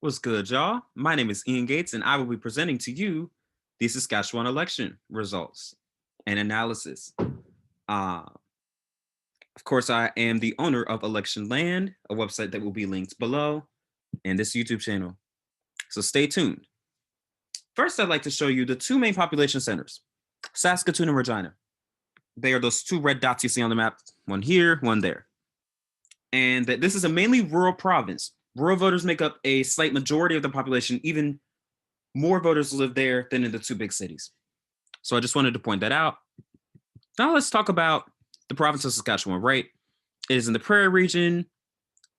What's good, y'all? My name is Ian Gates, and I will be presenting to you the Saskatchewan election results and analysis. Uh, of course, I am the owner of Election Land, a website that will be linked below, and this YouTube channel. So stay tuned. First, I'd like to show you the two main population centers, Saskatoon and Regina. They are those two red dots you see on the map, one here, one there. And that this is a mainly rural province. Rural voters make up a slight majority of the population, even more voters live there than in the two big cities. So I just wanted to point that out. Now let's talk about the province of Saskatchewan, right? It is in the prairie region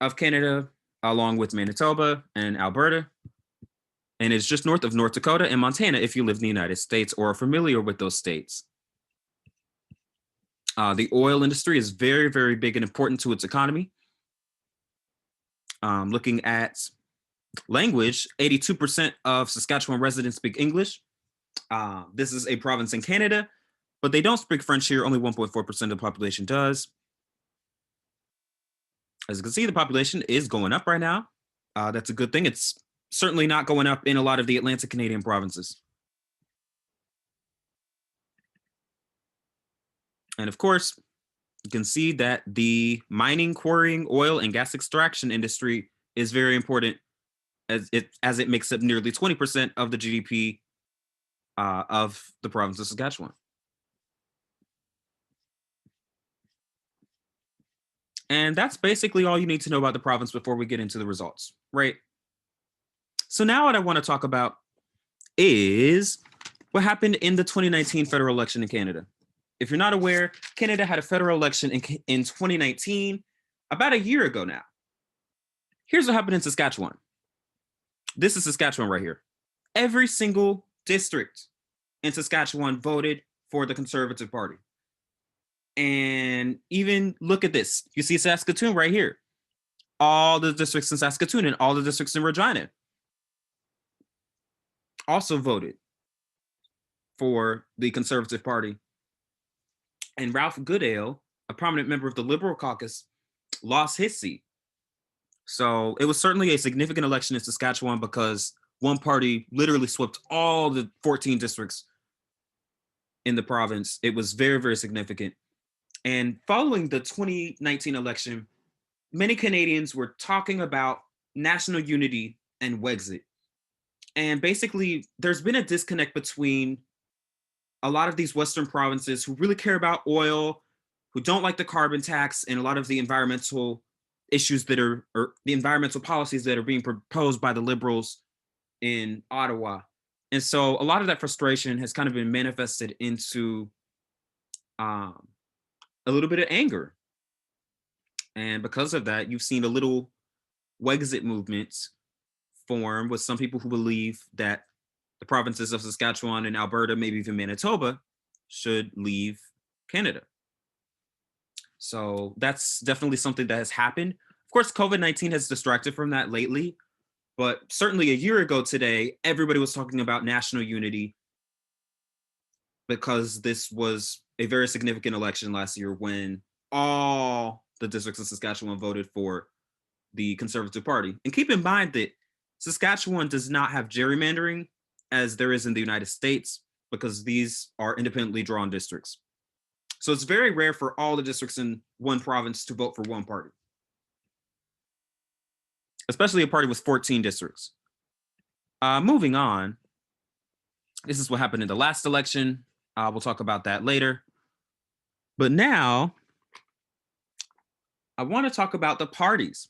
of Canada, along with Manitoba and Alberta. And it's just north of North Dakota and Montana if you live in the United States or are familiar with those states. The oil industry is very, very big and important to its economy. Looking at language, 82% of Saskatchewan residents speak English. This is a province in Canada, but they don't speak French here. Only 1.4% of the population does. As you can see, the population is going up right now. That's a good thing. It's certainly not going up in a lot of the Atlantic Canadian provinces. And of course, you can see that the mining, quarrying, oil, and gas extraction industry is very important as it makes up nearly 20% of the GDP of the province of Saskatchewan. And that's basically all you need to know about the province before we get into the results, right? So now what I want to talk about is what happened in the 2019 federal election in Canada. If you're not aware, Canada had a federal election in 2019, about a year ago now. Here's what happened in Saskatchewan. This is Saskatchewan right here. Every single district in Saskatchewan voted for the Conservative Party. And even look at this. You see Saskatoon right here. All the districts in Saskatoon and all the districts in Regina also voted for the Conservative Party. And Ralph Goodale, a prominent member of the Liberal caucus, lost his seat. So it was certainly a significant election in Saskatchewan because one party literally swept all the 14 districts in the province. It was very, very significant. And following the 2019 election, many Canadians were talking about national unity and Wexit. And basically, there's been a disconnect between a lot of these Western provinces who really care about oil, who don't like the carbon tax, and a lot of the environmental issues that are, or the environmental policies that are being proposed by the Liberals in Ottawa. And so a lot of that frustration has kind of been manifested into a little bit of anger. And because of that, you've seen a little Wexit movement form with some people who believe that the provinces of Saskatchewan and Alberta, maybe even Manitoba, should leave Canada. So that's definitely something that has happened. Of course, COVID-19 has distracted from that lately, but certainly a year ago today, everybody was talking about national unity because this was a very significant election last year when all the districts of Saskatchewan voted for the Conservative Party. And keep in mind that Saskatchewan does not have gerrymandering as there is in the United States because these are independently drawn districts. So it's very rare for all the districts in one province to vote for one party, especially a party with 14 districts. Moving on, this is what happened in the last election. We'll talk about that later. But now, I want to talk about the parties.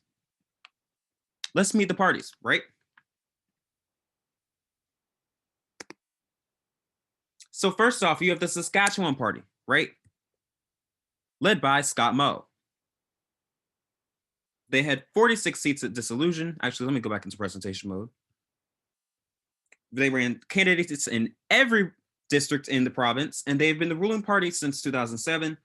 Let's meet the parties, right? So first off, you have the Saskatchewan Party, right? Led by Scott Moe. They had 46 seats at dissolution. Actually, let me go back into presentation mode. They ran candidates in every district in the province, and they've been the ruling party since 2007.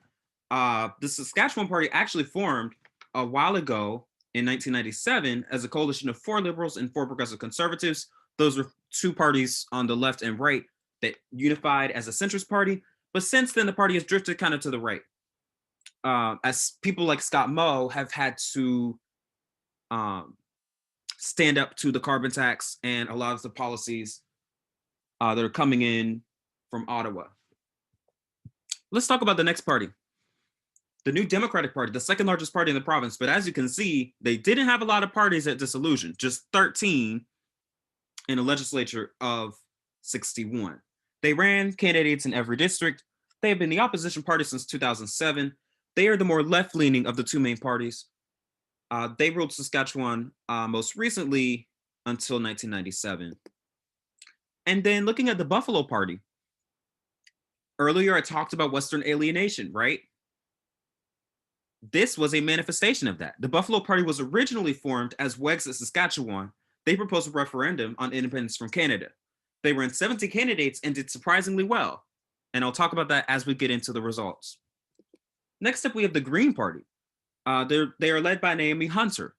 The Saskatchewan Party actually formed a while ago in 1997 as a coalition of 4 liberals and 4 progressive conservatives. Those were 2 parties on the left and right that unified as a centrist party. But since then, the party has drifted kind of to the right. As people like Scott Moe have had to stand up to the carbon tax and a lot of the policies that are coming in from Ottawa. Let's talk about the next party, the New Democratic Party, the second largest party in the province. But as you can see, they didn't have a lot of parties at dissolution, just 13 in a legislature of 61. They ran candidates in every district. They have been the opposition party since 2007. They are the more left-leaning of the two main parties. They ruled Saskatchewan most recently until 1997. And then looking at the Buffalo Party, earlier I talked about Western alienation, right? This was a manifestation of that. The Buffalo Party was originally formed as Wexit Saskatchewan. They proposed a referendum on independence from Canada. They ran 70 candidates and did surprisingly well. And I'll talk about that as we get into the results. Next up, we have the Green Party. They are led by Naomi Hunter.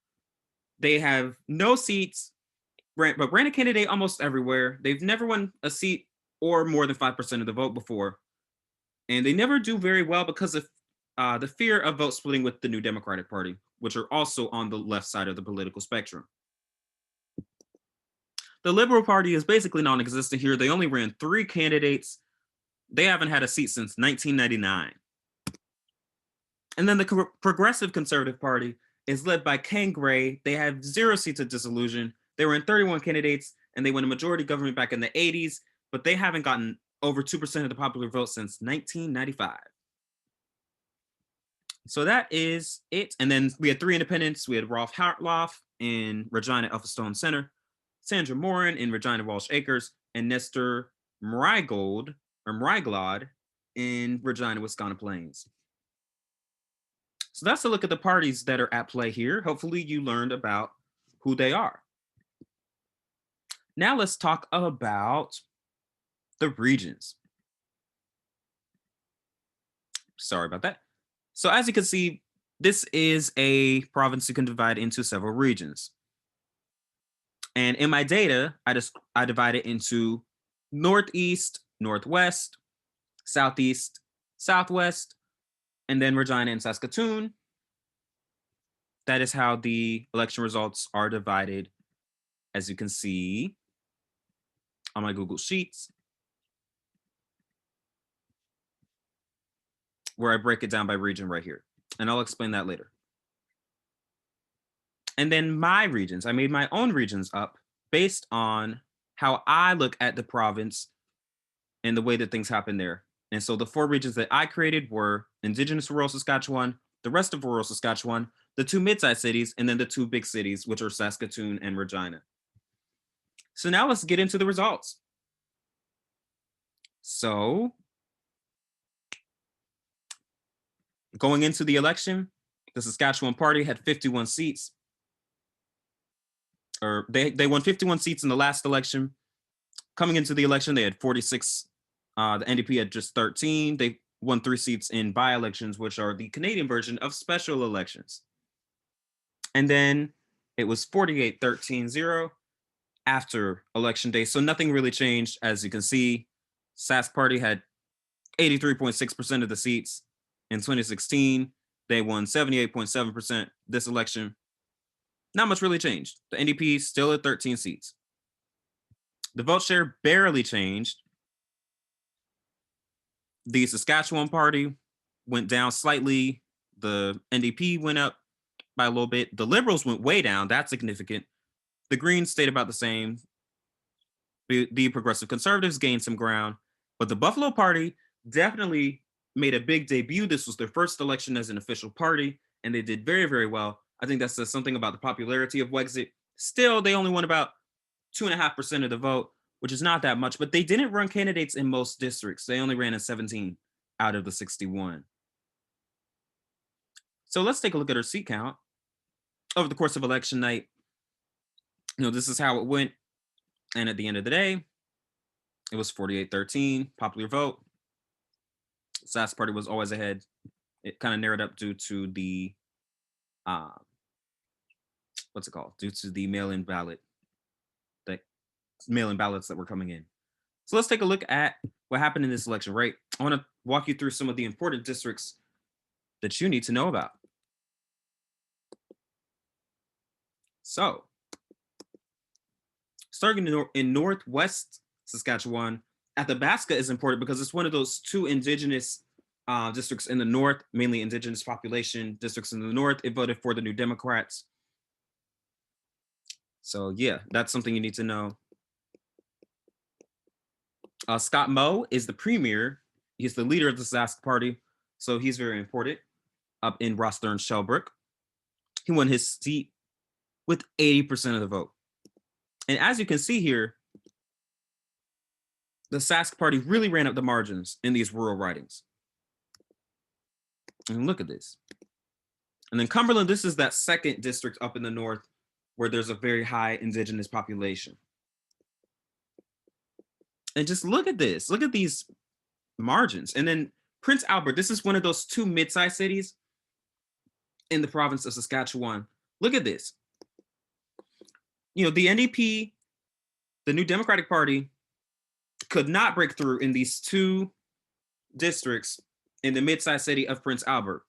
They have no seats, but ran a candidate almost everywhere. They've never won a seat or more than 5% of the vote before. And they never do very well because of the fear of vote splitting with the New Democratic Party, which are also on the left side of the political spectrum. The Liberal Party is basically non-existent here. They only ran 3 candidates. They haven't had a seat since 1999. And then the Progressive Conservative Party is led by Ken Gray. They have 0 seats at dissolution. They were in 31 candidates, and they won a majority government back in the 80s, but they haven't gotten over 2% of the popular vote since 1995. So that is it. And then we had 3 independents. We had Rolf Hartloff in Regina Elphinstone Center, Sandra Morin in Regina Walsh Acres, and Nestor Mryglod in Regina Wisconsin Plains. So that's a look at the parties that are at play here. Hopefully you learned about who they are. Now let's talk about the regions. Sorry about that. So as you can see, this is a province you can divide into several regions. And in my data, I divide it into Northeast, Northwest, Southeast, Southwest, and then Regina and Saskatoon. That is how the election results are divided, as you can see on my Google Sheets, where I break it down by region right here. And I'll explain that later. And then my regions, I made my own regions up based on how I look at the province and the way that things happen there. And so the 4 regions that I created were Indigenous rural Saskatchewan, the rest of rural Saskatchewan, the 2 mid-sized cities, and then the 2 big cities, which are Saskatoon and Regina. So now let's get into the results. So going into the election, the Saskatchewan Party had 51 seats. Or they won 51 seats in the last election. Coming into the election, they had 46. The NDP had just 13. They won 3 seats in by-elections, which are the Canadian version of special elections. And then it was 48-13-0 after election day. So nothing really changed. As you can see, Sask Party had 83.6% of the seats in 2016. They won 78.7% this election. Not much really changed. The NDP still at 13 seats. The vote share barely changed. The Saskatchewan Party went down slightly. The NDP went up by a little bit. The Liberals went way down. That's significant. The Greens stayed about the same. The Progressive Conservatives gained some ground. But the Buffalo Party definitely made a big debut. This was their first election as an official party, and they did very, very well. I think that says something about the popularity of Wexit. Still, they only won about 2.5% of the vote, which is not that much, but they didn't run candidates in most districts. They only ran in 17 out of the 61. So let's take a look at our seat count over the course of election night. This is how it went. And at the end of the day, it was 48-13, popular vote. Sask Party was always ahead. It kind of narrowed up due to the due to the mail-in ballots that were coming in. So let's take a look at what happened in this election, right? I want to walk you through some of the important districts that you need to know about. So starting in northwest Saskatchewan, Athabasca is important because it's one of those two indigenous districts in the north, mainly indigenous population districts in the north. It voted for the New Democrats. So yeah, that's something you need to know. Scott Moe is the premier. He's the leader of the Sask Party, so he's very important up in Rosthern Shelbrook. He won his seat with 80% of the vote. And as you can see here, the Sask Party really ran up the margins in these rural ridings. And look at this. And then Cumberland, this is that second district up in the north where there's a very high indigenous population. And just look at this. Look at these margins. And then Prince Albert, this is one of those two mid-sized cities in the province of Saskatchewan. Look at this. You know, the NDP, the New Democratic Party, could not break through in these two districts in the mid-sized city of Prince Albert,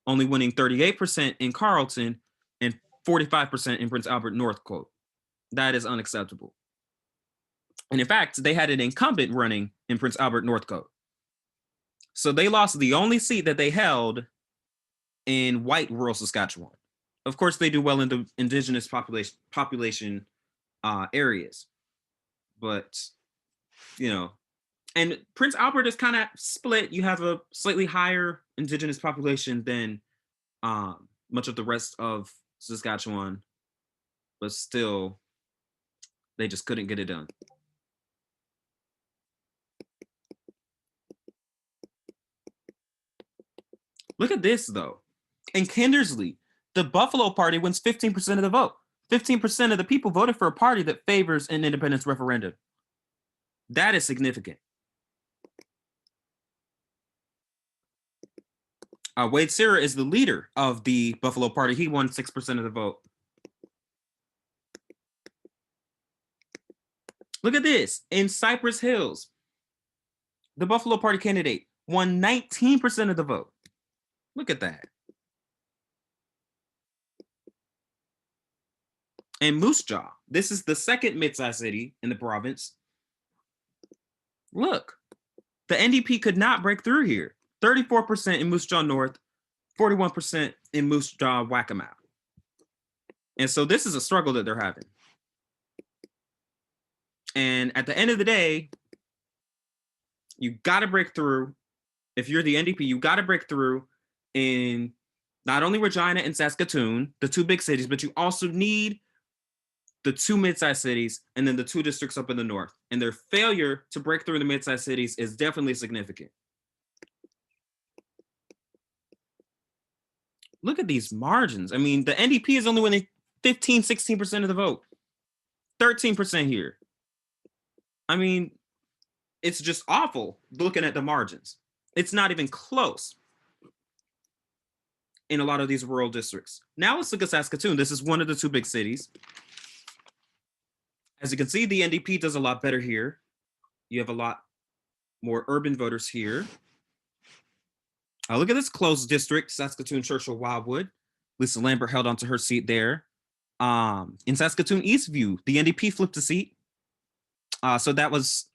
only winning 38% in Carleton and 45% in Prince Albert Northcote. That is unacceptable. And in fact, they had an incumbent running in Prince Albert Northcote. So they lost the only seat that they held in white rural Saskatchewan. Of course, they do well in the indigenous population areas. But, you know, and Prince Albert is kind of split. You have a slightly higher indigenous population than much of the rest of Saskatchewan. But still, they just couldn't get it done. Look at this, though. In Kindersley, the Buffalo Party wins 15% of the vote. 15% of the people voted for a party that favors an independence referendum. That is significant. Wade Serra is the leader of the Buffalo Party. He won 6% of the vote. Look at this. In Cypress Hills, the Buffalo Party candidate won 19% of the vote. Look at that. And Moose Jaw, this is the second mid-sized city in the province. Look, the NDP could not break through here. 34% in Moose Jaw North, 41% in Moose Jaw Waccamaw. And so this is a struggle that they're having. And at the end of the day, you got to break through. If you're the NDP, you got to break through in not only Regina and Saskatoon, the two big cities, but you also need the two mid-sized cities and then the two districts up in the north. And their failure to break through the mid-sized cities is definitely significant. Look at these margins. I mean, the NDP is only winning 15, 16% of the vote. 13% here. I mean, it's just awful looking at the margins. It's not even close in a lot of these rural districts. Now let's look at Saskatoon. This is one of the two big cities. As you can see, the NDP does a lot better here. You have a lot more urban voters here. Look at this close district, Saskatoon, Churchill, Wildwood. Lisa Lambert held onto her seat there. In Saskatoon Eastview, the NDP flipped a seat. So that was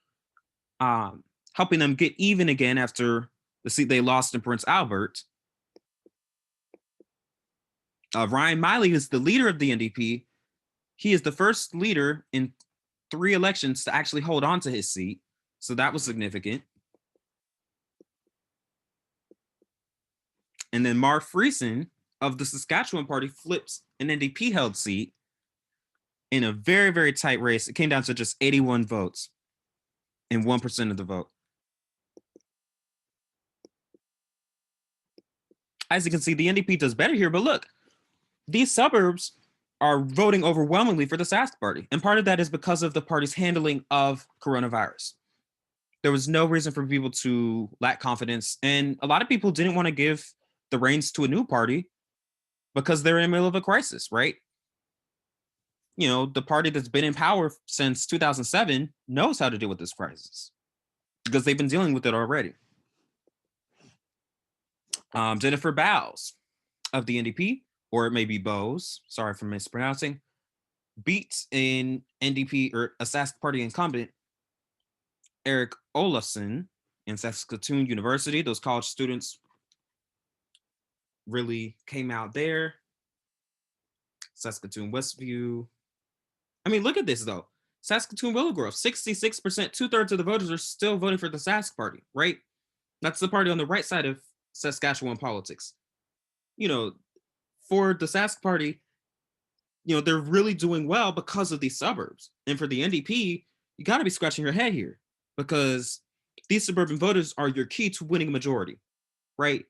helping them get even again after the seat they lost in Prince Albert. Ryan Miley is the leader of the NDP. He is the first leader in 3 elections to actually hold on to his seat. So that was significant. And then Marv Friesen of the Saskatchewan Party flips an NDP held seat in a very, very tight race. It came down to just 81 votes and 1% of the vote. As you can see, the NDP does better here, but look, these suburbs are voting overwhelmingly for the Sask Party. And part of that is because of the party's handling of coronavirus. There was no reason for people to lack confidence. And a lot of people didn't want to give the reins to a new party because they're in the middle of a crisis, right? You know, the party that's been in power since 2007 knows how to deal with this crisis because they've been dealing with it already. Jennifer Bowes of the NDP, or it may be Bose, sorry for mispronouncing. beat in NDP or a Sask Party incumbent, Eric Olafson in Saskatoon University. Those college students really came out there. Saskatoon Westview. I mean, look at this though. Saskatoon Willow Grove, 66%, 2/3 of the voters are still voting for the Sask Party, right? That's the party on the right side of Saskatchewan politics. You know, for the Sask Party, they're really doing well because of these suburbs. And for the NDP, you got to be scratching your head here because these suburban voters are your key to winning a majority, right?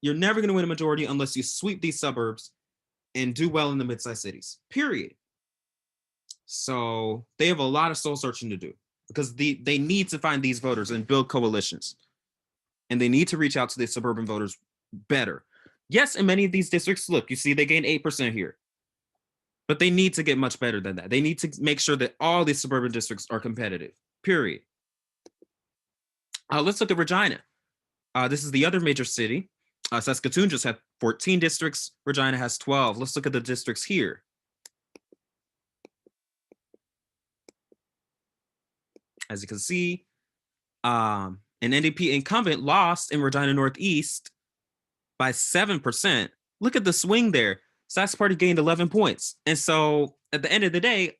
You're never going to win a majority unless you sweep these suburbs and do well in the mid-sized cities, period. So they have a lot of soul searching to do because they need to find these voters and build coalitions. And they need to reach out to the suburban voters better. Yes, in many of these districts, look, you see they gained 8% here. But they need to get much better than that. They need to make sure that all these suburban districts are competitive, period. Let's look at Regina. This is the other major city. Saskatoon just had 14 districts. Regina has 12. Let's look at the districts here. As you can see, an NDP incumbent lost in Regina Northeast by 7%. Look at the swing there. Sask Party gained 11 points. And so at the end of the day,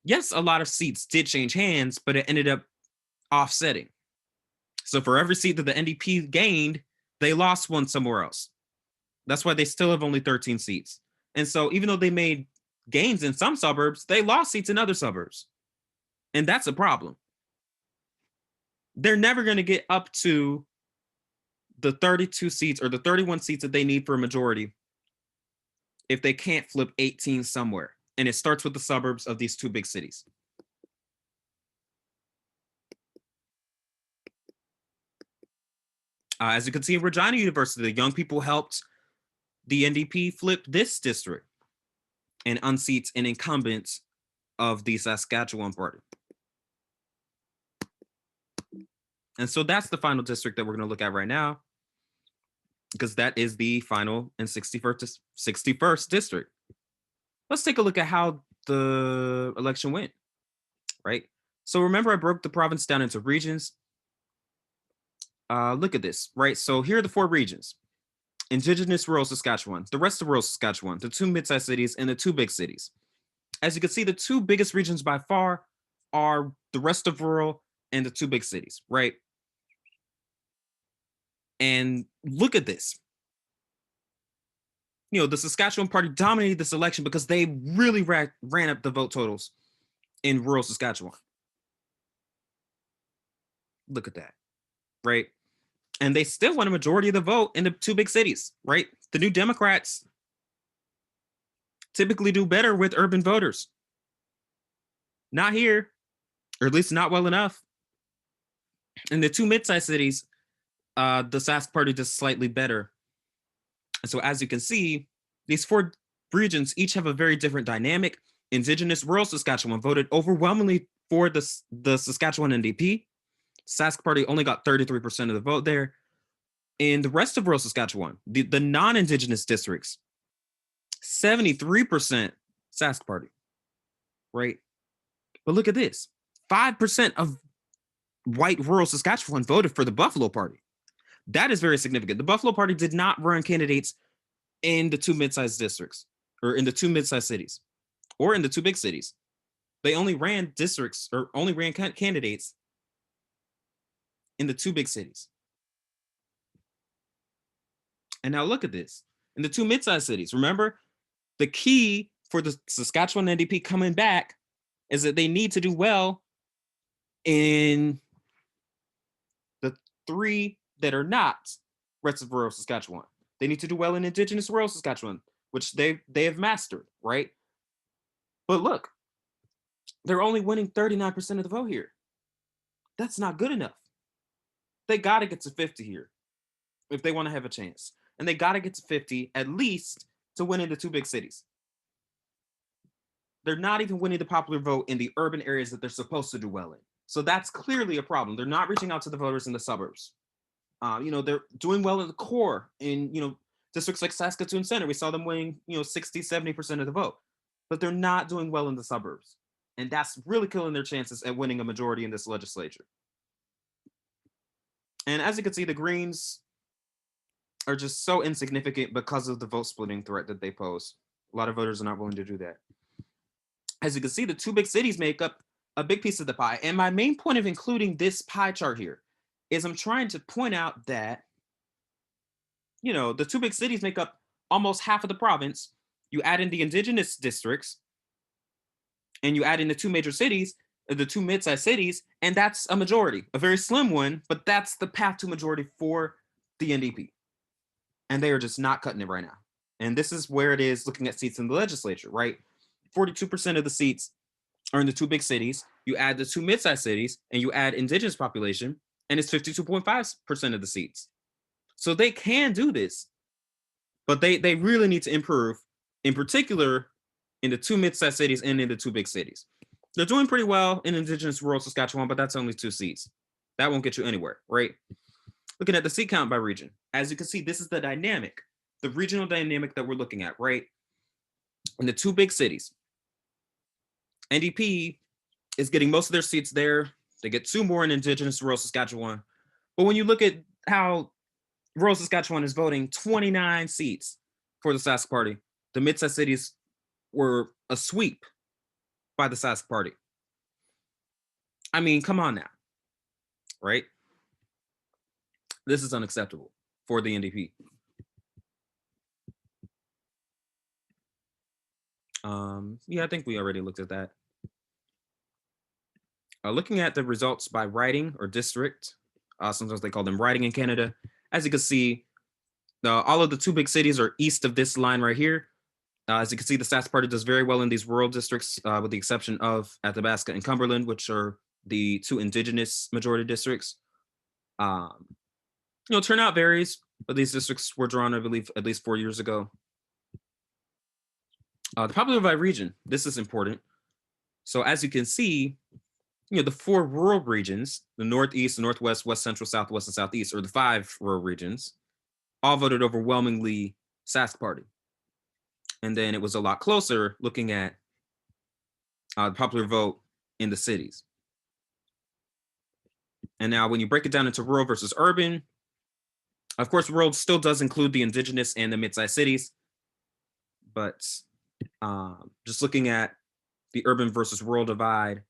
yes, a lot of seats did change hands, but it ended up offsetting. So for every seat that the NDP gained, they lost one somewhere else. That's why they still have only 13 seats. And so even though they made gains in some suburbs, they lost seats in other suburbs. And that's a problem. They're never going to get up to the 32 seats or the 31 seats that they need for a majority if they can't flip 18 somewhere. And it starts with the suburbs of these two big cities. As you can see in Regina University, the young people helped the NDP flip this district and unseat an incumbent of the Saskatchewan Party. And so that's the final district that we're going to look at right now, because that is the final and 61st district. Let's take a look at how the election went, right? So remember, I broke the province down into regions. Look at this, right? So here are the 4 regions: Indigenous rural Saskatchewan, the rest of rural Saskatchewan, the 2 mid-sized cities, and the 2 big cities. As you can see, the 2 biggest regions by far are the rest of rural and the 2 big cities, right? And look at this. The Saskatchewan Party dominated this election because they really ran up the vote totals in rural Saskatchewan. Look at that, right? And they still won a majority of the vote in the 2 big cities, right? The New Democrats typically do better with urban voters. Not here, or at least not well enough. In the 2 mid-sized cities, the Sask Party does slightly better. And so as you can see, these 4 regions each have a very different dynamic. Indigenous rural Saskatchewan voted overwhelmingly for the Saskatchewan NDP. Sask Party only got 33% of the vote there. In the rest of rural Saskatchewan, the non-Indigenous districts, 73% Sask Party, right? But look at this. 5% of white rural Saskatchewan voted for the Buffalo Party. That is very significant. The Buffalo Party did not run candidates in the 2 mid-sized districts, or in the 2 mid-sized cities, or in the 2 big cities. They only ran districts, or only ran candidates in the 2 big cities. And now look at this. In the 2 mid-sized cities, remember, the key for the Saskatchewan NDP coming back is that they need to do well in the 3 that are not rest of rural Saskatchewan. They need to do well in Indigenous rural Saskatchewan, which they have mastered, right? But look, they're only winning 39% of the vote here. That's not good enough. They got to get to 50 here if they want to have a chance. And they got to get to 50 at least to win in the 2 big cities. They're not even winning the popular vote in the urban areas that they're supposed to do well in. So that's clearly a problem. They're not reaching out to the voters in the suburbs. They're doing well in the core in, districts like Saskatoon Center. We saw them winning, 60, 70% of the vote. but they're not doing well in the suburbs. And that's really killing their chances at winning a majority in this legislature. And as you can see, the Greens are just so insignificant because of the vote splitting threat that they pose. A lot of voters are not willing to do that. As you can see, the two big cities make up a big piece of the pie. And my main point of including this pie chart here is I'm trying to point out that, the two big cities make up almost half of the province. You add in the indigenous districts, and you add in the two major cities, the two mid-sized cities, and that's a majority, a very slim one, but that's the path to majority for the NDP. And they are just not cutting it right now. And this is where it is looking at seats in the legislature, right? 42% of the seats are in the two big cities. You add the two mid-sized cities, and you add indigenous population, and it's 52.5% of the seats. So they can do this, but they really need to improve, in particular, in the two mid-sized cities and in the two big cities. They're doing pretty well in indigenous rural Saskatchewan, but that's only 2 seats. That won't get you anywhere, right? Looking at the seat count by region. As you can see, this is the dynamic, the regional dynamic that we're looking at, right? In the two big cities, NDP is getting most of their seats there. They get 2 more in indigenous rural Saskatchewan. But when you look at how rural Saskatchewan is voting, 29 seats for the Sask Party. The mid-sized cities were a sweep by the Sask Party. I mean, come on now, right? This is unacceptable for the NDP. Yeah, I think we already looked at that. Looking at the results by riding or district, sometimes they call them riding in Canada. As you can see, all of the two big cities are east of this line right here. As you can see, the Sask Party does very well in these rural districts, with the exception of Athabasca and Cumberland, which are the two indigenous majority districts. Turnout varies, but these districts were drawn, I believe, at least 4 years ago. The popular by region, this is important. So as you can see, the 4 rural regions, the Northeast, Northwest, West Central, Southwest, and Southeast, or the 5 rural regions, all voted overwhelmingly Sask Party. And then it was a lot closer looking at the popular vote in the cities. And now when you break it down into rural versus urban, of course, rural still does include the indigenous and the mid-sized cities. But just looking at the urban versus rural divide,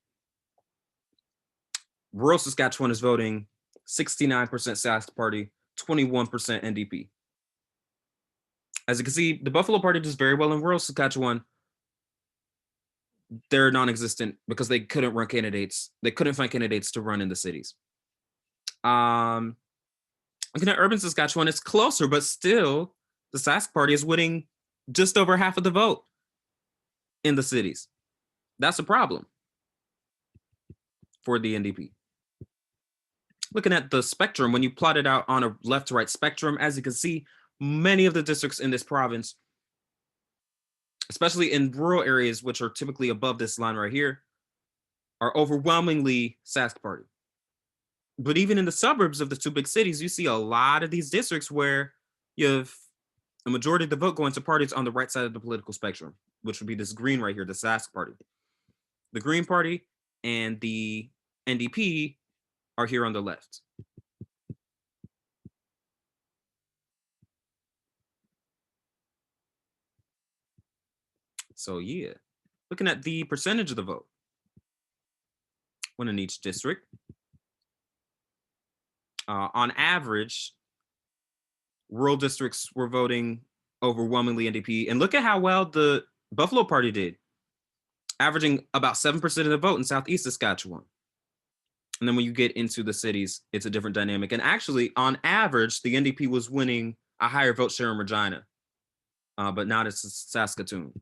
rural Saskatchewan is voting 69% Sask Party, 21% NDP. As you can see, the Buffalo Party does very well in rural Saskatchewan. They're non-existent because they couldn't run candidates. They couldn't find candidates to run in the cities. Looking at urban Saskatchewan, it's closer, but still, the Sask Party is winning just over half of the vote in the cities. That's a problem for the NDP. Looking at the spectrum, when you plot it out on a left-to-right spectrum, as you can see, many of the districts in this province, especially in rural areas, which are typically above this line right here, are overwhelmingly Sask Party. But even in the suburbs of the two big cities, you see a lot of these districts where you have a majority of the vote going to parties on the right side of the political spectrum, which would be this green right here, the Sask Party. The Green Party and the NDP are here on the left. So yeah, looking at the percentage of the vote, one in each district. On average, rural districts were voting overwhelmingly NDP. And look at how well the Buffalo Party did, averaging about 7% of the vote in Southeast Saskatchewan. And then when you get into the cities, it's a different dynamic. And actually, on average, the NDP was winning a higher vote share in Regina, but not in Saskatoon.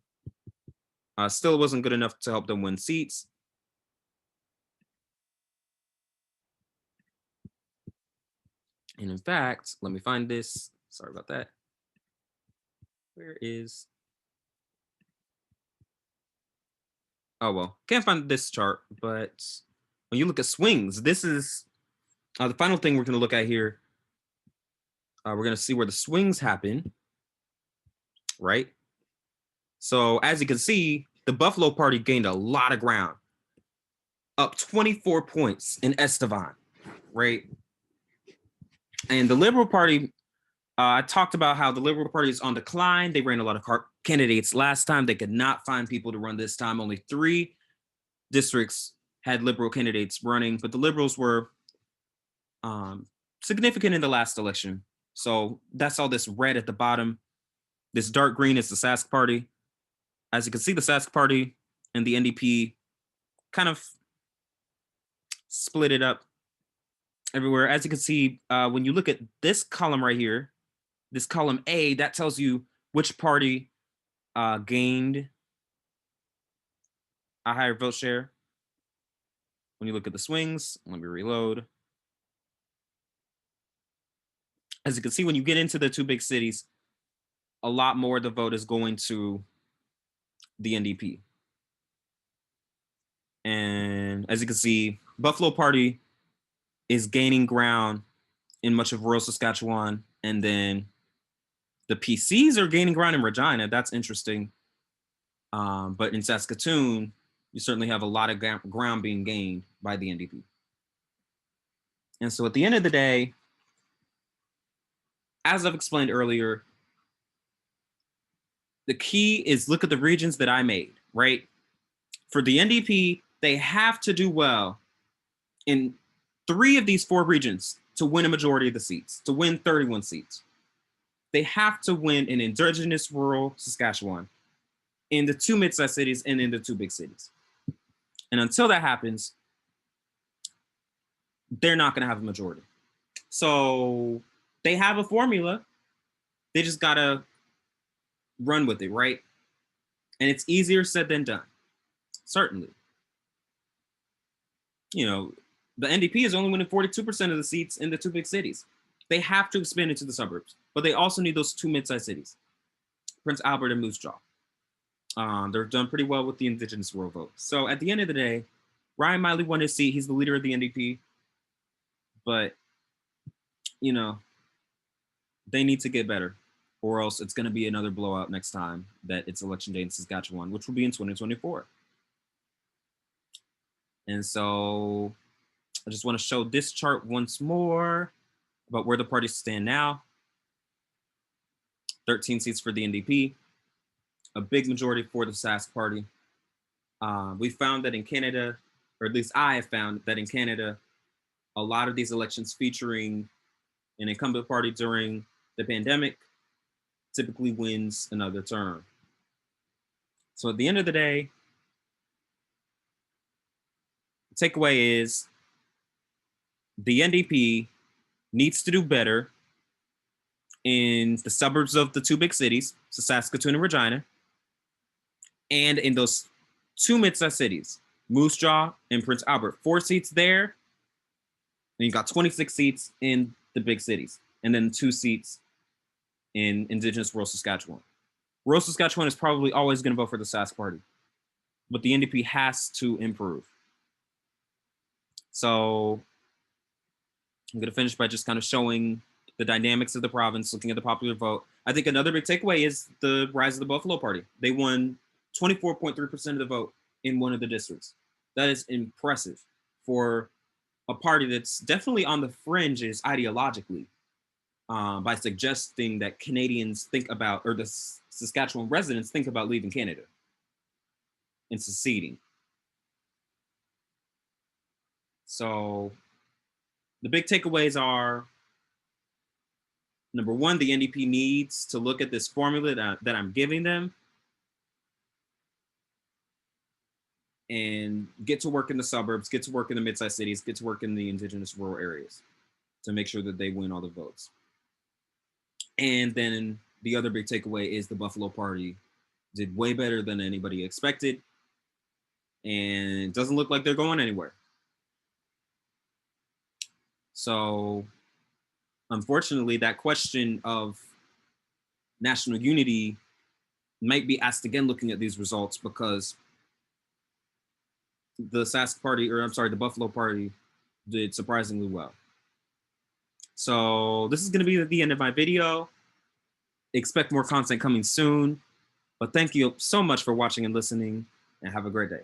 Still wasn't good enough to help them win seats. And in fact, let me find this. Sorry about that. Where is... Oh, well, can't find this chart, but when you look at swings, this is the final thing we're going to look at here. We're going to see where the swings happen, right? So as you can see, the Buffalo Party gained a lot of ground, up 24 points in Estevan, right? And the Liberal Party, I talked about how the Liberal Party is on decline. They ran a lot of candidates last time. They could not find people to run this time. Only 3 districts had Liberal candidates running, but the Liberals were significant in the last election. So that's all this red at the bottom. This dark green is the Sask Party. As you can see, the Sask Party and the NDP kind of split it up everywhere. As you can see, when you look at this column right here, this column A, that tells you which party gained a higher vote share. When you look at the swings, let me reload. As you can see, when you get into the 2 big cities, a lot more of the vote is going to the NDP. And as you can see, Buffalo Party is gaining ground in much of rural Saskatchewan. And then the PCs are gaining ground in Regina. That's interesting. But in Saskatoon, you certainly have a lot of ground being gained by the NDP. And so at the end of the day, as I've explained earlier, the key is look at the regions that I made, right? For the NDP, they have to do well in 3 of these 4 regions to win a majority of the seats, to win 31 seats. They have to win in Indigenous rural Saskatchewan, in the 2 mid-sized cities, and in the 2 big cities. And until that happens, they're not going to have a majority. So they have a formula. They just got to run with it, right? And it's easier said than done, certainly. You know, the NDP is only winning 42% of the seats in the 2 big cities. They have to expand into the suburbs, but they also need those 2 mid-sized cities, Prince Albert and Moose Jaw. They're done pretty well with the Indigenous rural vote. So at the end of the day, Ryan Miley won his seat. He's the leader of the NDP. But, you know, they need to get better, or else it's going to be another blowout next time that it's election day in Saskatchewan, which will be in 2024. And so I just want to show this chart once more about where the parties stand now. 13 seats for the NDP, a big majority for the Sask Party. We found that in Canada, or at least I have found that in Canada, a lot of these elections featuring an incumbent party during the pandemic typically wins another term. So at the end of the day, the takeaway is the NDP needs to do better in the suburbs of the 2 big cities, so Saskatoon and Regina, and in those 2 mid-sized cities, Moose Jaw and Prince Albert. 4 seats there, and you got 26 seats in the big cities, and then 2 seats in Indigenous rural Saskatchewan. Rural Saskatchewan is probably always going to vote for the Sask Party, but the NDP has to improve. So I'm going to finish by just kind of showing the dynamics of the province, looking at the popular vote. I think another big takeaway is the rise of the Buffalo Party. They won 24.3% of the vote in one of the districts. That is impressive for a party that's definitely on the fringes ideologically, by suggesting that Canadians think about, or the Saskatchewan residents think about leaving Canada and seceding. So the big takeaways are, number 1, the NDP needs to look at this formula that I'm giving them and get to work in the suburbs, get to work in the mid-sized cities, get to work in the Indigenous rural areas to make sure that they win all the votes. And then the other big takeaway is the Buffalo Party did way better than anybody expected, and it doesn't look like they're going anywhere. So unfortunately, that question of national unity might be asked again looking at these results, because the Sask Party, or I'm sorry, the Buffalo Party did surprisingly well. So this is going to be the end of my video. Expect more content coming soon. But thank you so much for watching and listening, and have a great day.